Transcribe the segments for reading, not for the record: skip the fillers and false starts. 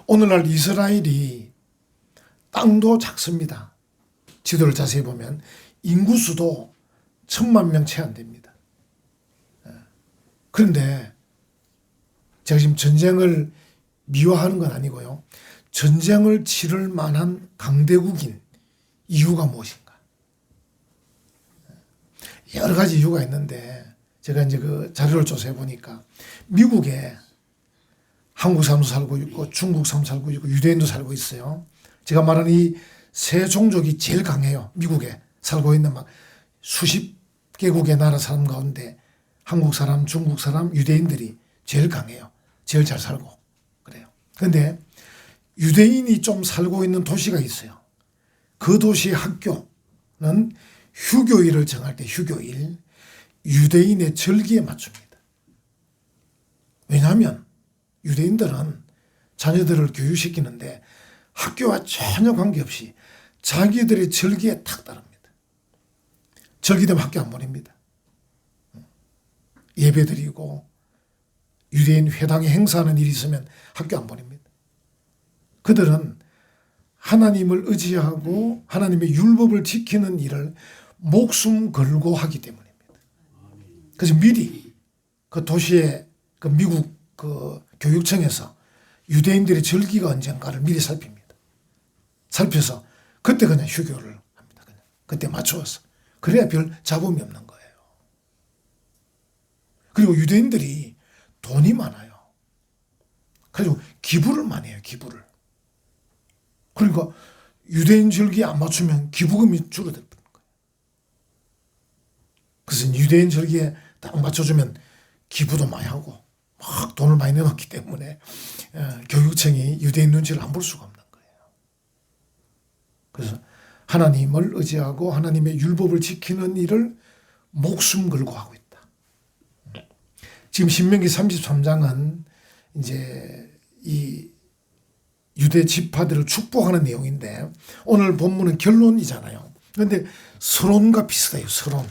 오늘날 이스라엘이 땅도 작습니다. 지도를 자세히 보면 인구수도 1,000만 명 채 안 됩니다. 그런데 제가 지금 전쟁을 미화하는 건 아니고요. 전쟁을 치를 만한 강대국인 이유가 무엇인가? 여러 가지 이유가 있는데 제가 이제 그 자료를 조사해 보니까 미국에 한국 사람도 살고 있고 중국 사람도 살고 있고 유대인도 살고 있어요. 제가 말하는 이 세 종족이 제일 강해요. 미국에 살고 있는 막 수십 개국의 나라 사람 가운데 한국 사람, 중국 사람, 유대인들이 제일 강해요. 제일 잘 살고 그래요. 그런데 유대인이 좀 살고 있는 도시가 있어요. 그 도시의 학교는 휴교일을 정할 때 휴교일, 유대인의 절기에 맞춥니다. 왜냐하면 유대인들은 자녀들을 교육시키는데 학교와 전혀 관계없이 자기들의 절기에 탁 따릅니다. 절기되면 학교 안 보냅니다. 예배드리고 유대인 회당에 행사하는 일이 있으면 학교 안 보냅니다. 그들은 하나님을 의지하고 하나님의 율법을 지키는 일을 목숨 걸고 하기 때문입니다. 그래서 미리 그 도시의 그 미국 그 교육청에서 유대인들의 절기가 언젠가를 미리 살핍니다. 살펴서 그때 그냥 휴교를 합니다. 그냥 그때 맞추어서. 그래야 별 잡음이 없는 거예요. 그리고 유대인들이 돈이 많아요. 그래서 기부를 많이 해요. 기부를. 그러니까 유대인 절기에 안 맞추면 기부금이 줄어들 거예요. 그래서 유대인 절기에 딱 맞춰주면 기부도 많이 하고 막 돈을 많이 내놓기 때문에 교육청이 유대인 눈치를 안 볼 수가 없는 거예요. 그래서 하나님을 의지하고 하나님의 율법을 지키는 일을 목숨 걸고 하고 있다. 지금 신명기 33장은 이제 이 유대 지파들을 축복하는 내용인데 오늘 본문은 결론이잖아요. 그런데 서론과 비슷해요. 서론.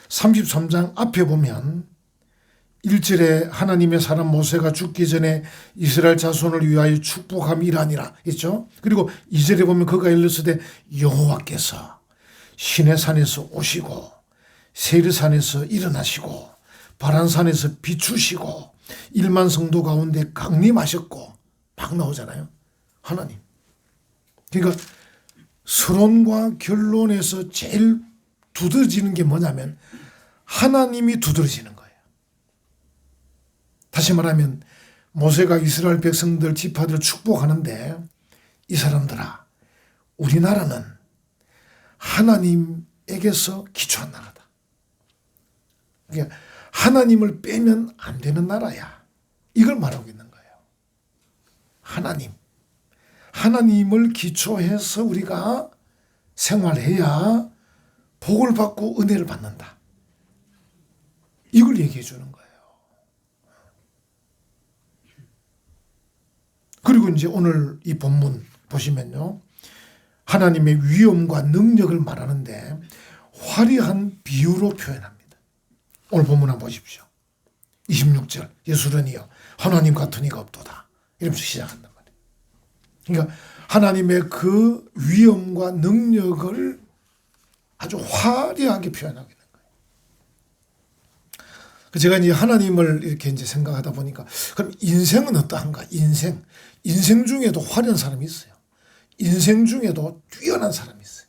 33장 앞에 보면 1절에 하나님의 사람 모세가 죽기 전에 이스라엘 자손을 위하여 축복함이라니라 했죠. 그리고 2절에 보면 그가 일렀으되 여호와께서 시내산에서 오시고 세르산에서 일어나시고 바란산에서 비추시고 1만 성도 가운데 강림하셨고 막 나오잖아요. 하나님. 그러니까 서론과 결론에서 제일 두드러지는 게 뭐냐면 하나님이 두드러지는 거예요. 다시 말하면 모세가 이스라엘 백성들 지파들을 축복하는데 이 사람들아 우리나라는 하나님에게서 기초한 나라다. 그러니까 하나님을 빼면 안 되는 나라야. 이걸 말하고 있는 거예요. 하나님을 기초해서 우리가 생활해야 복을 받고 은혜를 받는다. 이걸 얘기해 주는 거예요. 그리고 이제 오늘 이 본문 보시면요. 하나님의 위엄과 능력을 말하는데 화려한 비유로 표현합니다. 오늘 본문 한번 보십시오. 26절 예수르니여 하나님 같은 이가 없도다. 이러면서 시작한단 말이에요. 그러니까 하나님의 그 위엄과 능력을 아주 화려하게 표현하게 된 거예요. 제가 이제 하나님을 이렇게 이제 생각하다 보니까 그럼 인생은 어떠한가? 인생 중에도 화려한 사람이 있어요. 인생 중에도 뛰어난 사람이 있어요.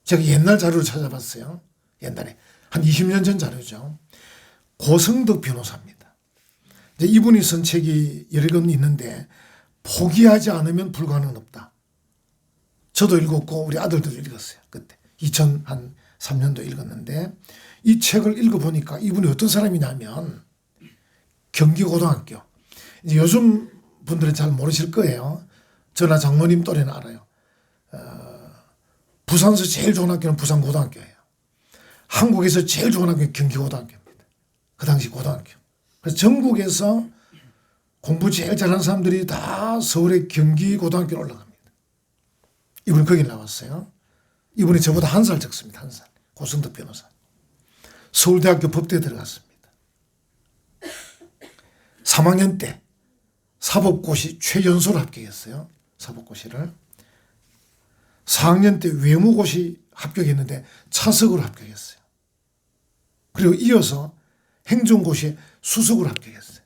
제가 옛날 자료를 찾아봤어요. 옛날에 한 20년 전 자료죠. 고성덕 변호사입니다. 이제 이분이 쓴 책이 여러 권 있는데 포기하지 않으면 불가능은 없다. 저도 읽었고 우리 아들도 읽었어요. 그때 2003년도 읽었는데 이 책을 읽어보니까 이분이 어떤 사람이냐면 경기고등학교. 이제 요즘 분들은 잘 모르실 거예요. 저나 장모님 또래는 알아요. 부산에서 제일 좋은 학교는 부산고등학교예요. 한국에서 제일 좋은 학교는 경기고등학교입니다. 그 당시 고등학교. 그래서 전국에서 공부 제일 잘하는 사람들이 다 서울의 경기고등학교로 올라갑니다. 이분이 거기 나왔어요. 이분이 저보다 한 살 적습니다. 한 살. 고성덕 변호사. 서울대학교 법대에 들어갔습니다. 3학년 때 사법고시 최연소로 합격했어요. 사법고시를. 4학년 때 외무고시 합격했는데 차석으로 합격했어요. 그리고 이어서 행정고시에 수석으로 합격했어요.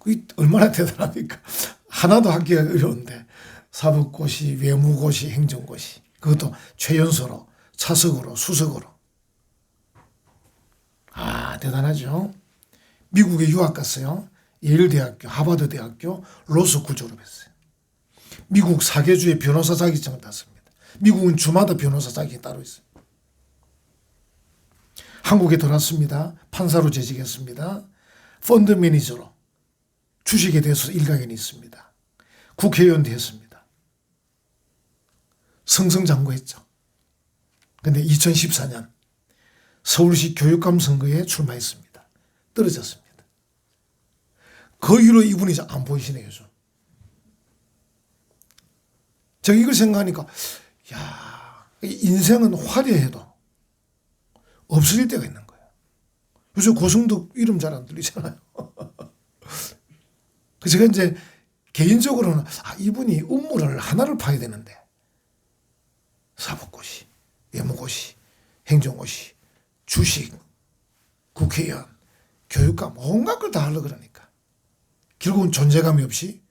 그게 얼마나 대단합니까? 하나도 합격하기 어려운데 사법고시, 외무고시, 행정고시 그것도 최연소로 차석으로 수석으로. 아, 대단하죠. 미국에 유학 갔어요. 예일대학교, 하버드대학교 로스쿨 졸업했어요. 미국 사계주의 변호사 자격증을 땄습니다. 미국은 주마다 변호사 자격이 따로 있어요. 한국에 들어왔습니다. 판사로 재직했습니다. 펀드 매니저로 주식에 대해서 일가견이 있습니다. 국회의원도 했습니다. 승승장구했죠. 그런데 2014년 서울시 교육감 선거에 출마했습니다. 떨어졌습니다. 그 이후로 이분이 안 보이시네요. 요즘. 제가 이걸 생각하니까 야, 인생은 화려해도 없어질 때가 있는 거예요. 요즘 고승덕 이름 잘 안 들리잖아요. 그래서 제가 이제 개인적으로는 이분이 음모를 하나를 파야 되는데 사법고시, 외무고시, 행정고시, 주식, 국회의원, 교육감 온갖 걸 다 하려고 그러니까 결국은 존재감이 없이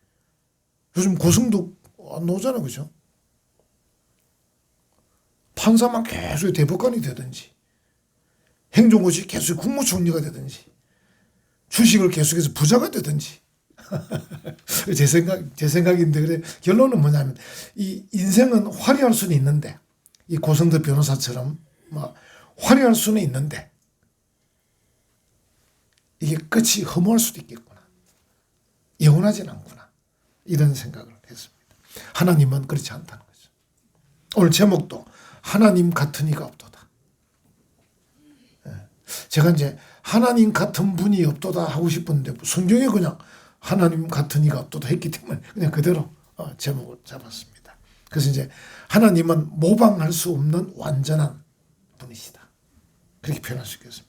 요즘 고승덕 안 나오잖아요. 그죠? 판사만 계속 대법관이 되든지 행정고시 계속 국무총리가 되든지 주식을 계속해서 부자가 되든지 제 생각인데 그래 결론은 뭐냐면 이 인생은 화려할 수는 있는데 이 고성덕 변호사처럼 막 화려할 수는 있는데 이게 끝이 허무할 수도 있겠구나. 영원하진 않구나. 이런 생각을 했습니다. 하나님은 그렇지 않다는 거죠. 오늘 제목도 하나님 같은 이가 없도다. 제가 이제 하나님 같은 분이 없도다 하고 싶었는데 성경에 그냥 하나님 같은 이가 없도다 했기 때문에 그냥 그대로 제목을 잡았습니다. 그래서 이제 하나님은 모방할 수 없는 완전한 분이시다. 그렇게 표현할 수 있겠습니다.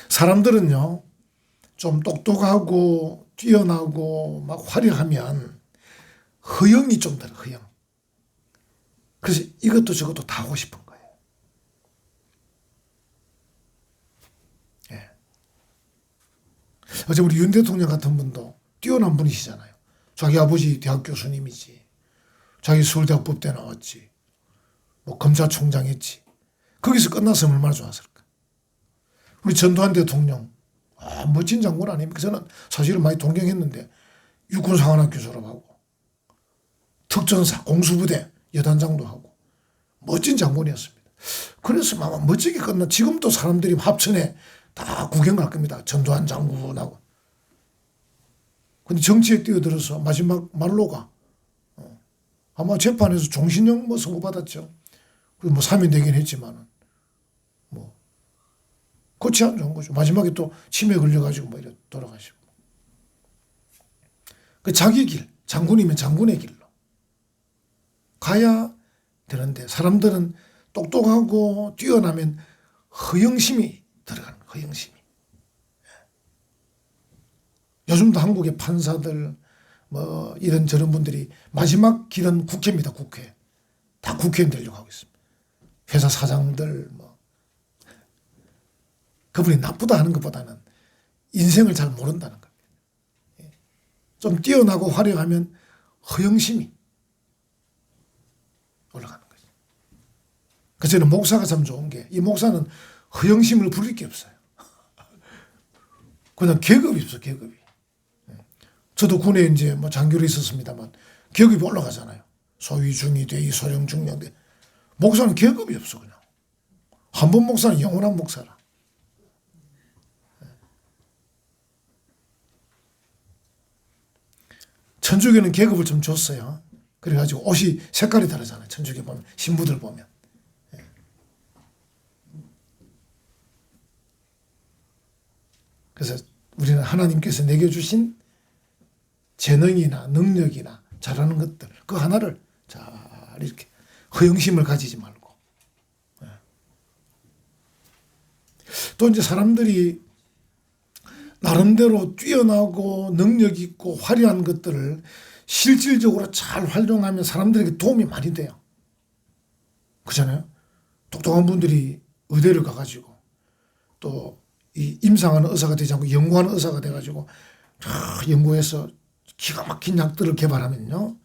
사람들은요, 좀 똑똑하고 뛰어나고 막 화려하면 허영이 좀 들어, 허영. 그래서 이것도 저것도 다 하고 싶은 거예요. 예. 어제 우리 윤 대통령 같은 분도 뛰어난 분이시잖아요. 자기 아버지 대학 교수님이지. 자기 서울대학 법대 나왔지. 뭐 검찰총장 했지. 거기서 끝났으면 얼마나 좋았을까. 우리 전두환 대통령 멋진 장군 아닙니까? 저는 사실은 많이 동경했는데 육군사관학교 졸업하고 특전사 공수부대 여단장도 하고 멋진 장군이었습니다. 그래서 아마 멋지게 끝나. 지금도 사람들이 합천에 다 구경 갈 겁니다. 전두환 장군하고. 근데 정치에 뛰어들어서 마지막 말로가 아마 재판에서 종신형 뭐 선고받았죠. 그리고 뭐 사면되긴 했지만은 뭐 그렇지 안 좋은 거죠. 마지막에 또 치매 걸려가지고 뭐 이래 돌아가시고. 그 자기 길, 장군이면 장군의 길로 가야 되는데 사람들은 똑똑하고 뛰어나면 허영심이 들어가는 거예요. 허영심이. 요즘도 한국의 판사들 뭐 이런 저런 분들이 마지막 길은 국회입니다. 국회. 다 국회의원 되려고 하고 있습니다. 회사 사장들 뭐 그분이 나쁘다 하는 것보다는 인생을 잘 모른다는 겁니다. 좀 뛰어나고 화려하면 허영심이 올라가는 거죠. 그래서 저는 목사가 참 좋은 게 이 목사는 허영심을 부릴 게 없어요. 그냥 계급이 없어, 계급이. 저도 군에 이제 뭐 장교로 있었습니다만 계급이 올라가잖아요. 소위, 중위, 대위, 소령, 중령. 목사는 계급이 없어, 그냥. 한 번 목사는 영원한 목사라. 천주교는 계급을 좀 줬어요. 그래가지고 옷이 색깔이 다르잖아요. 천주교 보면, 신부들 보면. 그래서 우리는 하나님께서 내게 주신 재능이나 능력이나 잘하는 것들, 그 하나를 잘 이렇게 허영심을 가지지 말고. 또 이제 사람들이 나름대로 뛰어나고 능력 있고 화려한 것들을 실질적으로 잘 활용하면 사람들에게 도움이 많이 돼요. 그렇잖아요. 똑똑한 분들이 의대를 가가지고 또 이 임상하는 의사가 되지 않고 연구하는 의사가 돼가지고 연구해서 기가 막힌 약들을 개발하면요,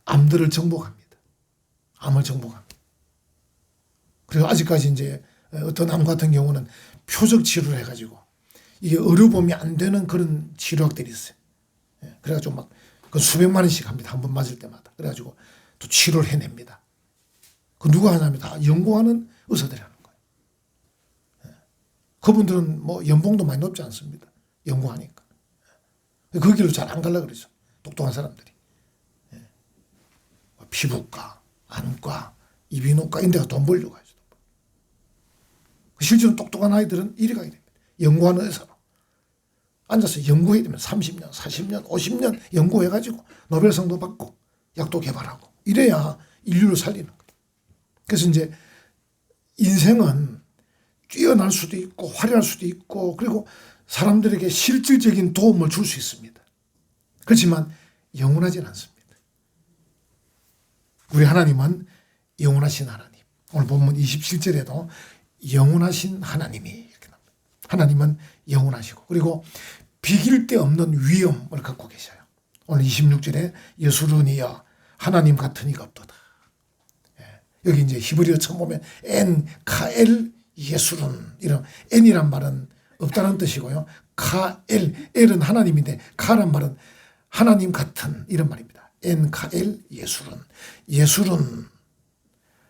암들을 정복합니다. 암을 정복합니다. 그리고 아직까지 이제 어떤 암 같은 경우는 표적 치료를 해가지고 이게 의료보험이 안 되는 그런 치료학들이 있어요. 그래가지고 막 그 수백만 원씩 합니다. 한 번 맞을 때마다. 그래가지고 또 치료를 해냅니다. 그 누가 하냐면 다 연구하는 의사들이 하는 거예요. 그분들은 뭐 연봉도 많이 높지 않습니다. 연구하니까. 그 길로 잘 안 가려고 그러죠. 똑똑한 사람들이. 피부과, 안과, 이비인후과 이런 데가 돈 벌려고 하죠. 실제로 똑똑한 아이들은 이리 가게 됩니다. 연구하는 의사로. 앉아서 연구해야 되면 30년, 40년, 50년 연구해가지고 노벨상도 받고 약도 개발하고 이래야 인류를 살리는 거예요. 그래서 이제 인생은 뛰어날 수도 있고 화려할 수도 있고 그리고 사람들에게 실질적인 도움을 줄 수 있습니다. 그렇지만 영원하진 않습니다. 우리 하나님은 영원하신 하나님. 오늘 본문 27절에도 영원하신 하나님이 이렇게 나옵니다. 하나님은 영원하시고 그리고 비길 데 없는 위엄을 갖고 계셔요. 오늘 26절에 예수르니여 하나님 같은 이가 없도다. 여기 이제 히브리어 처음 보면 엔 카엘 예수른 이런 엔이란 말은 없다는 뜻이고요. 카엘 엘은 하나님인데 카란 말은 하나님 같은 이런 말입니다. 엔 카엘 예수른 예수른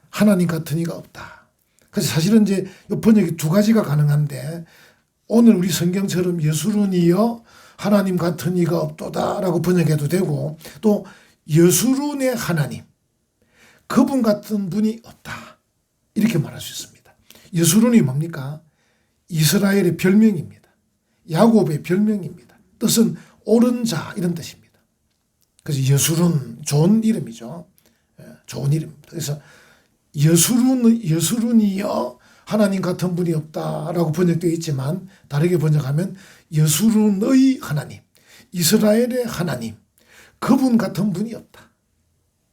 하나님 같은 이가 없다. 그래서 사실은 이제 번역이 두 가지가 가능한데 오늘 우리 성경처럼 예수른이여 하나님 같은 이가 없도다라고 번역해도 되고 또 예수른의 하나님 그분 같은 분이 없다 이렇게 말할 수 있습니다. 예수른이 뭡니까? 이스라엘의 별명입니다. 야곱의 별명입니다. 뜻은 옳은 자 이런 뜻입니다. 그래서 예수른 좋은 이름이죠. 좋은 이름입니다. 그래서 예수른이여 하나님 같은 분이 없다라고 번역되어 있지만 다르게 번역하면 예수른의 하나님, 이스라엘의 하나님, 그분 같은 분이 없다.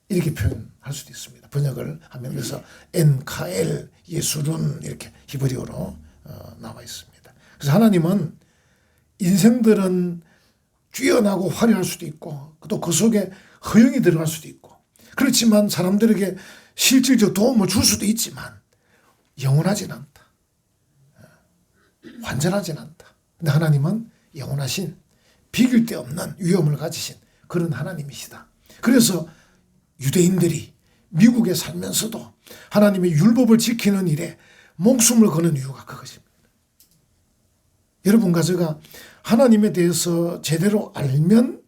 이렇게 표현할 수도 있습니다. 번역을 하면 그래서 엔카엘 예수른 이렇게 히브리어로 나와 있습니다. 그래서 하나님은 인생들은 뛰어나고 화려할 수도 있고 또 그 속에 허영이 들어갈 수도 있고 그렇지만 사람들에게 실질적 도움을 줄 수도 있지만 영원하진 않다. 완전하진 않다. 근데 하나님은 영원하신 비길 데 없는 위엄을 가지신 그런 하나님이시다. 그래서 유대인들이 미국에 살면서도 하나님의 율법을 지키는 일에 목숨을 거는 이유가 그것입니다. 여러분과 제가 하나님에 대해서 제대로 알면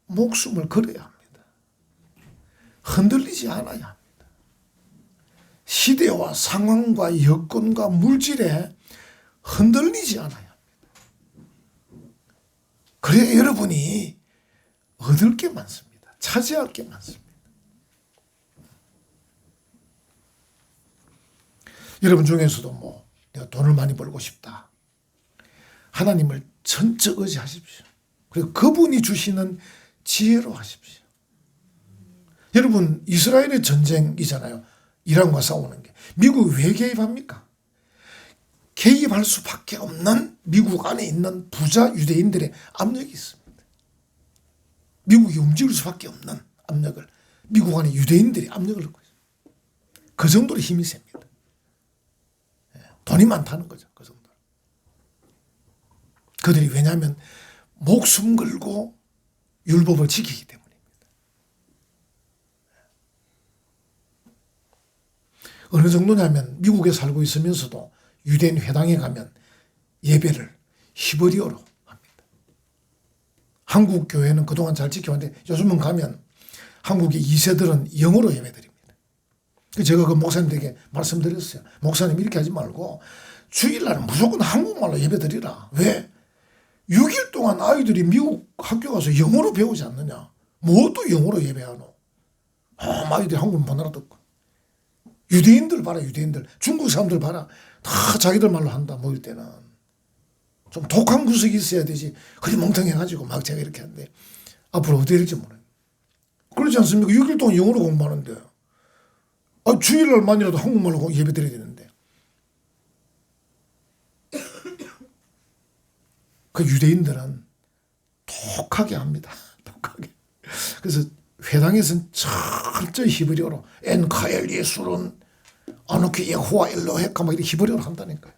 목숨을 걸어야 합니다. 흔들리지 않아야 합니다. 시대와 상황과 여건과 물질에 흔들리지 않아야 합니다. 그래야 여러분이 얻을 게 많습니다. 차지할 게 많습니다. 여러분 중에서도 뭐 내가 돈을 많이 벌고 싶다. 하나님을 전적 의지하십시오. 그리고 그분이 주시는 지혜로 하십시오. 여러분 이스라엘의 전쟁이잖아요. 이란과 싸우는 게. 미국이 왜 개입합니까? 개입할 수밖에 없는 미국 안에 있는 부자 유대인들의 압력이 있습니다. 미국이 움직일 수밖에 없는 압력을 미국 안에 유대인들이 압력을 넣고 있어요. 그 정도로 힘이 셉니다. 돈이 많다는 거죠. 그 정도. 그들이 왜냐하면 목숨 걸고 율법을 지키기 때문입니다. 어느 정도냐면 미국에 살고 있으면서도 유대인 회당에 가면 예배를 히브리어로 합니다. 한국 교회는 그동안 잘 지켜왔는데 요즘은 가면 한국의 2세들은 영어로 예배드립니다. 제가 그 목사님들에게 말씀드렸어요. 목사님 이렇게 하지 말고 주일날은 무조건 한국말로 예배드리라. 왜? 6일 동안 아이들이 미국 학교 가서 영어로 배우지 않느냐. 뭐 또 영어로 예배하노. 아이들이 한국말 못 알아듣고. 유대인들 봐라 유대인들. 중국 사람들 봐라. 다 자기들 말로 한다 모일 때는. 좀 독한 구석이 있어야 되지. 흐리멍텅해가지고 막 제가 이렇게 하는데 앞으로 어떻게 될지 모르겠어요. 그렇지 않습니까? 6일 동안 영어로 공부하는데 주일날만이라도 한국말로 예배 드려야 되는데 그 유대인들은 독하게 합니다. 독하게. 그래서 회당에서는 철저히 히브리어로 엔카엘 예술은 아노키 예호와 엘로헤카 막 이렇게 히브리어로 한다니까요.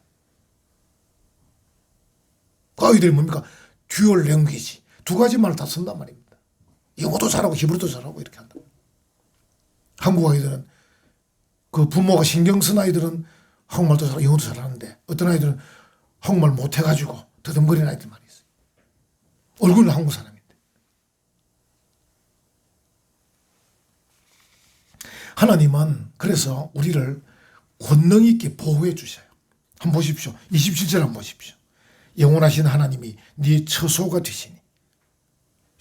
그 아이들이 뭡니까? 듀얼 랭귀지. 두 가지 말을 다 쓴단 말입니다. 영어도 잘하고 히브리어도 잘하고 이렇게 한다. 한국 아이들은 그 부모가 신경 쓴 아이들은 한국말도 잘하고 영어도 잘하는데 어떤 아이들은 한국말 못해가지고 더듬거리는 아이들 많이 있어요. 얼굴은 한국 사람인데. 하나님은 그래서 우리를 권능 있게 보호해 주셔요. 한번 보십시오. 27절 한번 보십시오. 영원하신 하나님이 네 처소가 되시니.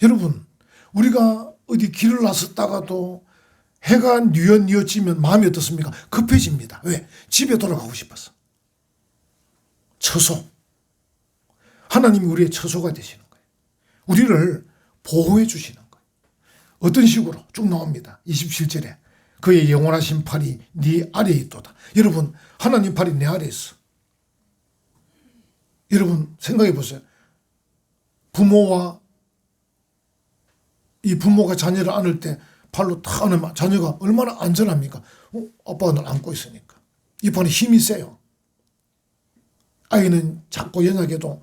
여러분 우리가 어디 길을 나섰다가도 해가 뉘엿뉘엿지면 마음이 어떻습니까? 급해집니다. 왜? 집에 돌아가고 싶어서. 처소. 하나님이 우리의 처소가 되시는 거예요. 우리를 보호해 주시는 거예요. 어떤 식으로? 쭉 나옵니다. 27절에 그의 영원하신 팔이 네 아래에 있도다. 여러분 하나님 팔이 내 아래에 있어. 여러분 생각해 보세요. 부모가 자녀를 안을 때 팔로 탁 안으면 자녀가 얼마나 안전합니까? 아빠가 날 안고 있으니까. 이 팔이 힘이 세요. 아이는 작고 연약해도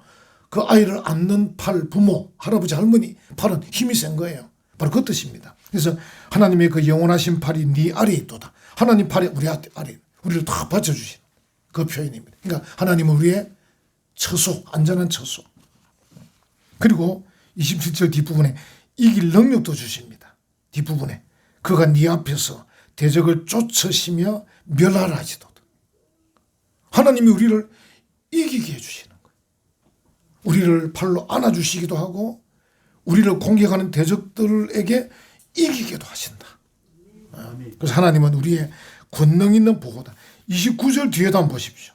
그 아이를 안는 팔, 부모, 할아버지, 할머니 팔은 힘이 센 거예요. 바로 그 뜻입니다. 그래서 하나님의 그 영원하신 팔이 네 아래에 있도다. 하나님 팔이 우리 아래, 우리를 다 받쳐주시는 그 표현입니다. 그러니까 하나님은 우리의 처소, 안전한 처소. 그리고 27절 뒷부분에 이길 능력도 주십니다. 뒷부분에 그가 네 앞에서 대적을 쫓으시며 멸하라 하시도다. 하나님이 우리를 이기게 해주시는 거예요. 우리를 팔로 안아주시기도 하고 우리를 공격하는 대적들에게 이기게도 하신다. 그래서 하나님은 우리의 권능 있는 보호다. 29절 뒤에도 한번 보십시오.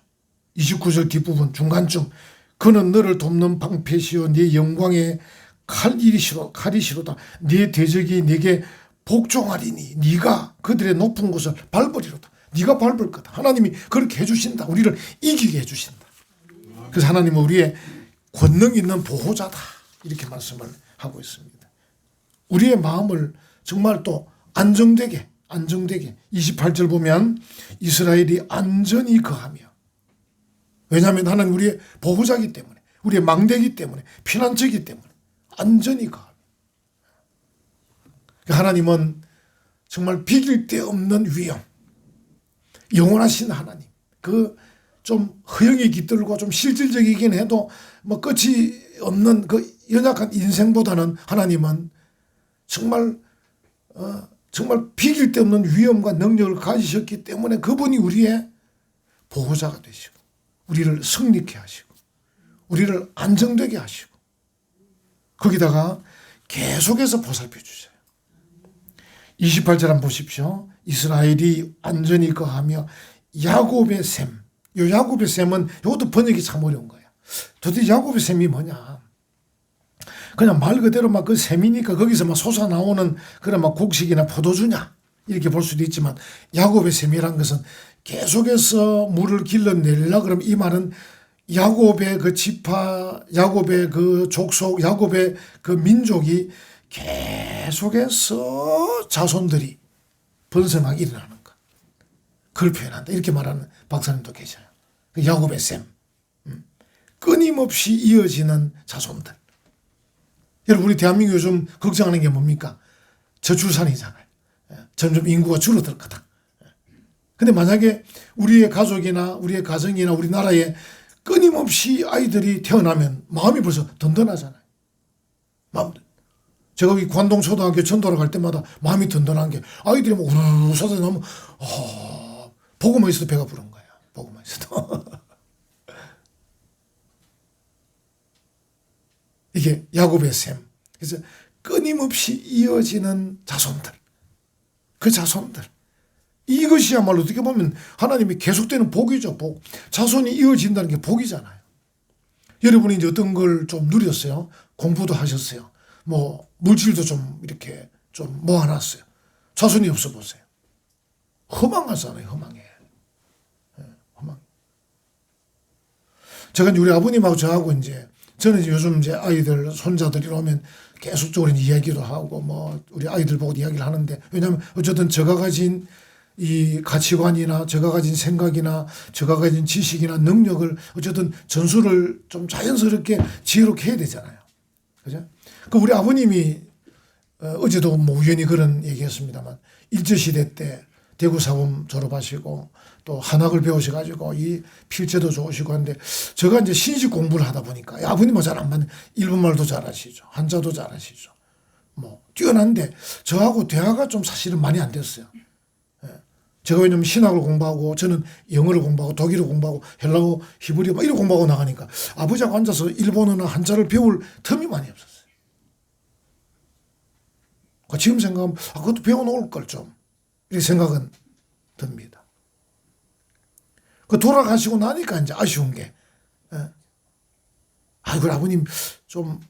29절 뒷부분 중간쯤 그는 너를 돕는 방패시요 네 영광의 칼이시로다. 네 대적이 네게 복종하리니 네가 그들의 높은 곳을 밟으리로다. 네가 밟을 거다. 하나님이 그렇게 해주신다. 우리를 이기게 해주신다. 그래서 하나님은 우리의 권능 있는 보호자다. 이렇게 말씀을 하고 있습니다. 우리의 마음을 정말 또 안정되게 28절 보면 이스라엘이 안전히 거하며, 왜냐하면 하나님 우리의 보호자이기 때문에, 우리의 망대이기 때문에, 피난처이기 때문에 안전히 거하며. 하나님은 정말 비길 데 없는 위엄, 영원하신 하나님, 그 좀 허영이 깃들고 좀 실질적이긴 해도 뭐 끝이 없는 그 연약한 인생보다는 하나님은 정말 비길 데 없는 위엄과 능력을 가지셨기 때문에 그분이 우리의 보호자가 되시고 우리를 승리케 하시고 우리를 안정되게 하시고 거기다가 계속해서 보살펴 주셔요. 28절 한번 보십시오. 이스라엘이 안전히 거하며 야곱의 샘. 요 야곱의 샘은 이것도 번역이 참 어려운 거예요. 도대체 야곱의 샘이 뭐냐? 그냥 말 그대로 막 그 샘이니까 거기서 막 솟아나오는 그런 막 곡식이나 포도주냐 이렇게 볼 수도 있지만 야곱의 샘이란 것은 계속해서 물을 길러내려 그러면 이 말은 야곱의 그 지파, 야곱의 그 족속, 야곱의 그 민족이 계속해서 자손들이 번성하게 일어나는 것. 그걸 표현한다. 이렇게 말하는 박사님도 계셔요. 야곱의 샘. 끊임없이 이어지는 자손들. 여러분 우리 대한민국 요즘 걱정하는 게 뭡니까? 저출산이잖아요. 점점 인구가 줄어들 거다. 근데 만약에 우리의 가족이나 우리의 가정이나 우리나라에 끊임없이 아이들이 태어나면 마음이 벌써 든든하잖아요. 제가 이 관동초등학교 전도를 갈 때마다 마음이 든든한 게 아이들이 막 우르르 쏟아나면 보고만 있어도 배가 부른 거야. 보고만 있어도. 이게 야곱의 샘. 그래서 끊임없이 이어지는 자손들. 그 자손들. 이것이야말로 어떻게 보면 하나님이 계속되는 복이죠. 복. 자손이 이어진다는 게 복이잖아요. 여러분이 이제 어떤 걸 좀 누렸어요? 공부도 하셨어요. 뭐 물질도 좀 이렇게 좀 모아놨어요. 자손이 없어 보세요. 허망하잖아요. 허망해. 허망. 제가 이제 우리 아버님하고 저하고 이제 저는 이제 요즘 이제 아이들 손자들이 오면 계속적으로 이야기도 하고 뭐 우리 아이들 보고 이야기를 하는데, 왜냐하면 어쨌든 제가 가진 이 가치관이나 제가 가진 생각이나 제가 가진 지식이나 능력을 어쨌든 전수를 좀 자연스럽게 지혜롭게 해야 되잖아요. 그죠? 그 우리 아버님이 어제도 뭐 우연히 그런 얘기했습니다만, 일제시대 때 대구사범 졸업하시고 또 한학을 배우셔가지고 이 필체도 좋으시고 한데, 제가 이제 신식 공부를 하다 보니까 아버님은 잘 안 맞는, 일본말도 잘하시죠. 한자도 잘하시죠. 뭐 뛰어난데 저하고 대화가 좀 사실은 많이 안 됐어요. 제가 왜냐면 신학을 공부하고 저는 영어를 공부하고 독일어 공부하고 헬라어, 히브리어 막 이런 공부하고 나가니까 아버지하고 앉아서 일본어나 한자를 배울 틈이 많이 없었어요. 지금 생각하면 그것도 배워놓을 걸 좀, 이렇게 생각은 듭니다. 그 돌아가시고 나니까 이제 아쉬운 게, 아이고 아버님 좀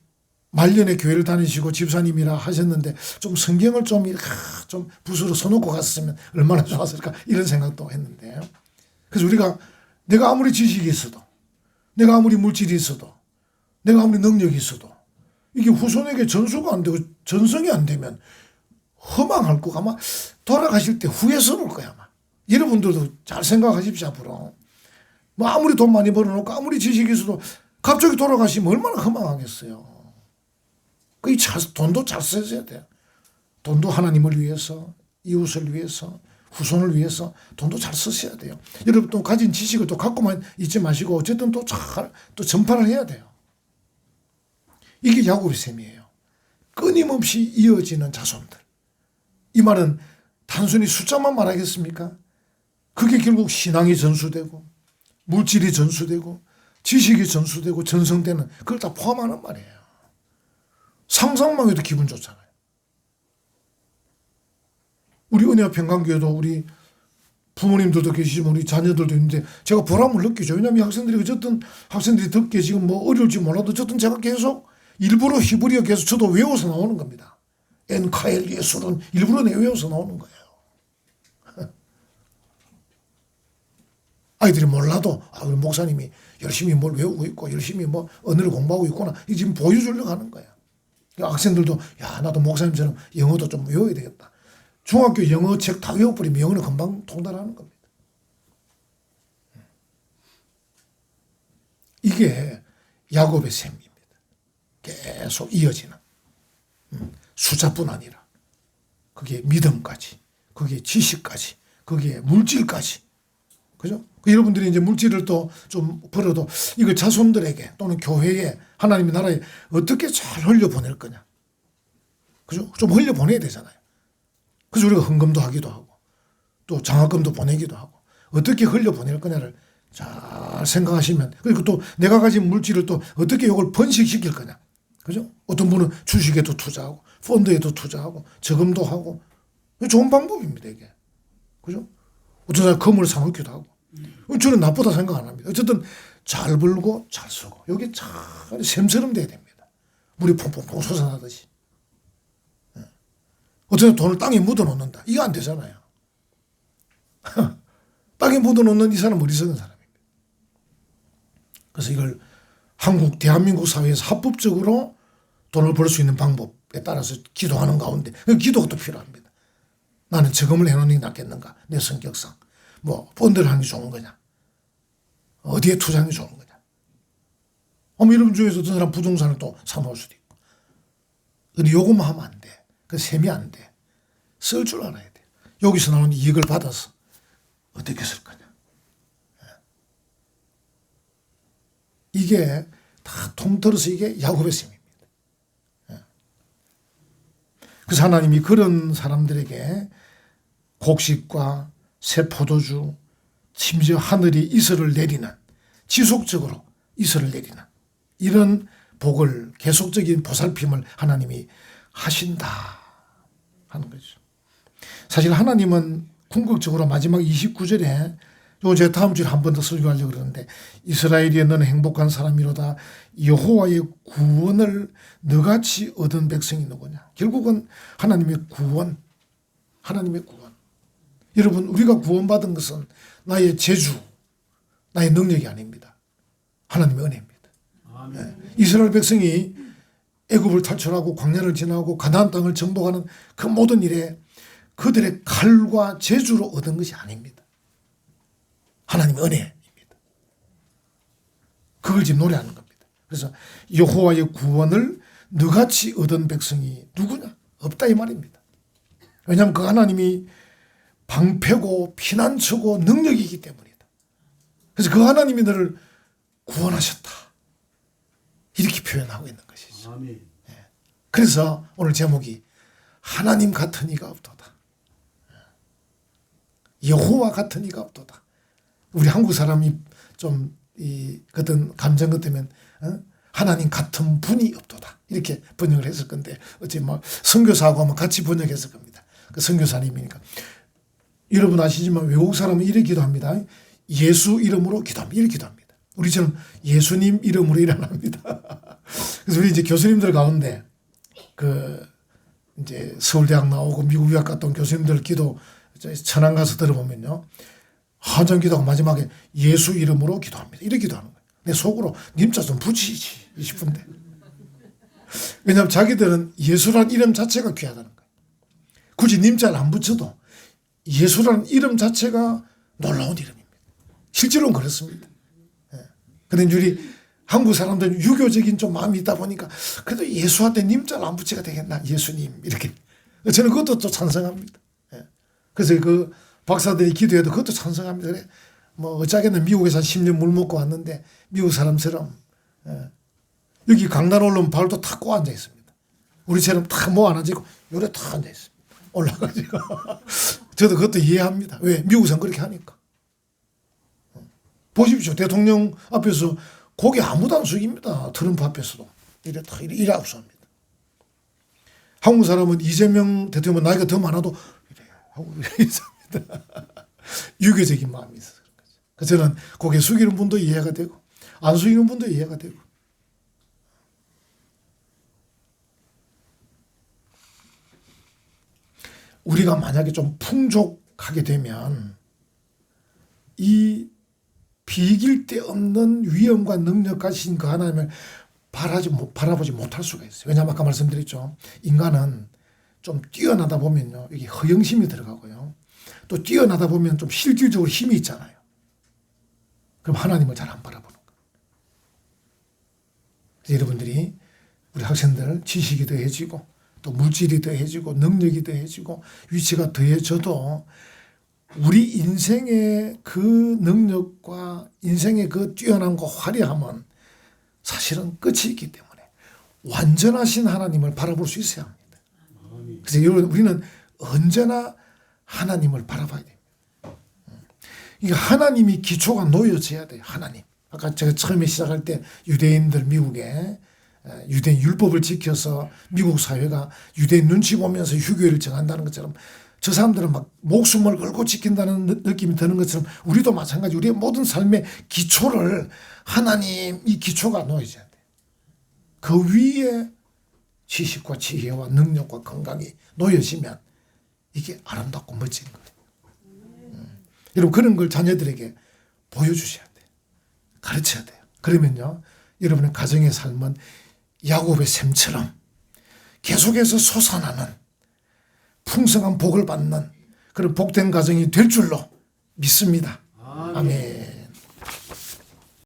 말년에 교회를 다니시고 집사님이라 하셨는데 좀 성경을 좀 이렇게 좀 붓으로 써놓고 갔으면 얼마나 좋았을까, 이런 생각도 했는데, 그래서 우리가 내가 아무리 지식이 있어도, 내가 아무리 물질이 있어도, 내가 아무리 능력이 있어도 이게 후손에게 전수가 안 되고 전성이 안 되면 허망할 거고 아마 돌아가실 때 후회스러울 거야 아마. 여러분들도 잘 생각하십시오. 앞으로 뭐 아무리 돈 많이 벌어놓고 아무리 지식이 있어도 갑자기 돌아가시면 얼마나 허망하겠어요. 그 돈도 잘 써야 돼요. 돈도 하나님을 위해서, 이웃을 위해서, 후손을 위해서 돈도 잘 쓰셔야 돼요. 여러분 또 가진 지식을 또 갖고만 있지 마시고 어쨌든 또 잘 또 전파를 해야 돼요. 이게 야곱의 셈이에요. 끊임없이 이어지는 자손들. 이 말은 단순히 숫자만 말하겠습니까? 그게 결국 신앙이 전수되고 물질이 전수되고 지식이 전수되고 전성되는, 그걸 다 포함하는 말이에요. 상상만 해도 기분 좋잖아요. 우리 은혜와 평강교회도 우리 부모님들도 계시지만 우리 자녀들도 있는데 제가 보람을 느끼죠. 왜냐하면 학생들이 어쨌든 학생들이 듣기에 지금 뭐 어려울지 몰라도 어쨌든 제가 계속 일부러 히브리어 계속 저도 외워서 나오는 겁니다. 엔카엘 예술은 일부러 외워서 나오는 거예요. 아이들이 몰라도 우리 목사님이 열심히 뭘 외우고 있고 열심히 뭐 언어를 공부하고 있구나, 이 지금 보여주려고 하는 거예요. 학생들도 나도 목사님처럼 영어도 좀 외워야 되겠다. 중학교 영어 책 다 외워버리면 영어는 금방 통달하는 겁니다. 이게 야곱의 셈입니다. 계속 이어지는, 숫자뿐 아니라 그게 믿음까지, 그게 지식까지, 그게 물질까지. 그죠? 여러분들이 이제 물질을 또 좀 벌어도 이거 자손들에게 또는 교회에, 하나님의 나라에 어떻게 잘 흘려보낼 거냐. 그죠? 좀 흘려보내야 되잖아요. 그래서 우리가 헌금도 하기도 하고 또 장학금도 보내기도 하고 어떻게 흘려보낼 거냐를 잘 생각하시면, 그리고 또 내가 가진 물질을 또 어떻게 이걸 번식시킬 거냐. 그죠? 어떤 분은 주식에도 투자하고 펀드에도 투자하고 저금도 하고, 좋은 방법입니다 이게. 그죠? 어떤 사람 금을 사놓기도 하고. 저는 나쁘다 생각 안 합니다. 어쨌든 잘 벌고 잘 쓰고 여기 잘 샘처럼 돼야 됩니다. 물이 퐁퐁퐁 솟아나듯이. 어쨌든 돈을 땅에 묻어놓는다, 이거 안 되잖아요. 땅에 묻어놓는 이 사람은 어리석은 사람입니다. 그래서 이걸 대한민국 사회에서 합법적으로 돈을 벌 수 있는 방법에 따라서 기도하는 가운데 기도가 또 필요합니다. 나는 저금을 해놓는 게 낫겠는가, 내 성격상. 뭐 펀드를 하는 게 좋은 거냐, 어디에 투자하는 게 좋은 거냐. 여러분 중에서 어떤 사람 부동산을 또 사놓을 수도 있고. 근데 요것만 하면 안 돼. 그 셈이 안 돼. 쓸 줄 알아야 돼. 여기서 나오는 이익을 받아서 어떻게 쓸 거냐. 이게 다 통틀어서 이게 야곱의 셈입니다. 그래서 하나님이 그런 사람들에게 곡식과 새 포도주, 심지어 하늘이 이슬을 내리는, 지속적으로 이슬을 내리는 이런 복을, 계속적인 보살핌을 하나님이 하신다 하는 거죠. 사실 하나님은 궁극적으로 마지막 29절에 요 제가 다음 주에 한 번 더 설교하려고 그러는데, 이스라엘이여 너는 행복한 사람이로다. 여호와의 구원을 너같이 얻은 백성이 누구냐. 결국은 하나님의 구원, 하나님의 구원. 여러분, 우리가 구원받은 것은 나의 재주, 나의 능력이 아닙니다. 하나님의 은혜입니다. 네. 이스라엘 백성이 애굽을 탈출하고 광야를 지나고 가나안 땅을 정복하는 그 모든 일에 그들의 칼과 재주로 얻은 것이 아닙니다. 하나님의 은혜입니다. 그걸 지금 노래하는 겁니다. 그래서 여호와의 구원을 너같이 얻은 백성이 누구냐? 없다 이 말입니다. 왜냐하면 그 하나님이 방패고 피난처고 능력이기 때문이다. 그래서 그 하나님이 너를 구원하셨다. 이렇게 표현하고 있는 것이죠. 아멘. 그래서 오늘 제목이 하나님 같은 이가 없도다. 여호와 같은 이가 없도다. 우리 한국 사람이 좀 어떤 감정 같으면 하나님 같은 분이 없도다. 이렇게 번역을 했을 건데 어찌 뭐 선교사하고 하면 같이 번역했을 겁니다. 그 선교사님이니까. 여러분 아시지만 외국 사람은 이렇게 기도합니다. 예수 이름으로 기도합니다. 이렇게 기도합니다. 우리처럼 예수님 이름으로 일 안 합니다. 그래서 우리 이제 교수님들 가운데 이제 서울대학 나오고 미국 유학 갔다 온 교수님들 기도 천안 가서 들어보면요. 한정 기도하고 마지막에 예수 이름으로 기도합니다. 이렇게 기도하는 거예요. 내 속으로 님자 좀 붙이지 싶은데. 왜냐하면 자기들은 예수란 이름 자체가 귀하다는 거예요. 굳이 님자를 안 붙여도 예수라는 이름 자체가 놀라운 이름입니다. 실제로는 그렇습니다. 그런데 우리 한국 사람들은 유교적인 좀 마음이 있다 보니까 그래도 예수한테 님자를 안 붙여야 되겠나. 예수님 이렇게. 저는 그것도 또 찬성합니다. 그래서 그 박사들이 기도해도 그것도 찬성합니다. 그래 뭐 어쩌겠나 미국에서 한 10년 물 먹고 왔는데 미국 사람처럼 여기 강단 올라오면 발도 탁 꼬아 앉아 있습니다. 우리처럼 탁 뭐 안 앉아있고 요래 탁 앉아 있습니다. 올라가지고. 저도 그것도 이해합니다. 왜? 미국에서는 그렇게 하니까. 보십시오. 대통령 앞에서 고개 아무도 안 숙입니다. 트럼프 앞에서도. 이래 탁 이래 압수합니다. 한국 사람은 이재명 대통령 나이가 더 많아도 이래 하고 이래 있습니다. 유교적인 마음이 있어서 그런 거죠. 그래서 저는 고개 숙이는 분도 이해가 되고 안 숙이는 분도 이해가 되고. 우리가 만약에 좀 풍족하게 되면 이 비길 데 없는 위엄과 능력 가신 그 하나님을 바라보지 못할 수가 있어요. 왜냐하면 아까 말씀드렸죠. 인간은 좀 뛰어나다 보면요. 여기 허영심이 들어가고요. 또 뛰어나다 보면 좀 실질적으로 힘이 있잖아요. 그럼 하나님을 잘 안 바라보는 거예요. 그래서 여러분들이 우리 학생들 지식이 더해지고 또 물질이 더해지고 능력이 더해지고 위치가 더해져도 우리 인생의 그 능력과 인생의 그 뛰어남과 화려함은 사실은 끝이 있기 때문에 완전하신 하나님을 바라볼 수 있어야 합니다. 그래서 우리는 언제나 하나님을 바라봐야 됩니다. 이게 하나님이 기초가 놓여져야 돼요. 하나님. 아까 제가 처음에 시작할 때 유대인들 미국에 유대인 율법을 지켜서 미국 사회가 유대인 눈치 보면서 휴교일을 정한다는 것처럼 저 사람들은 막 목숨을 걸고 지킨다는 느낌이 드는 것처럼 우리도 마찬가지. 우리의 모든 삶의 기초를 하나님 이 기초가 놓여져야 돼요. 그 위에 지식과 지혜와 능력과 건강이 놓여지면 이게 아름답고 멋진 거예요. 여러분 그런 걸 자녀들에게 보여주셔야 돼요. 가르쳐야 돼요. 그러면요 여러분의 가정의 삶은 야곱의 샘처럼 계속해서 솟아나는 풍성한 복을 받는 그런 복된 가정이 될 줄로 믿습니다. 아멘.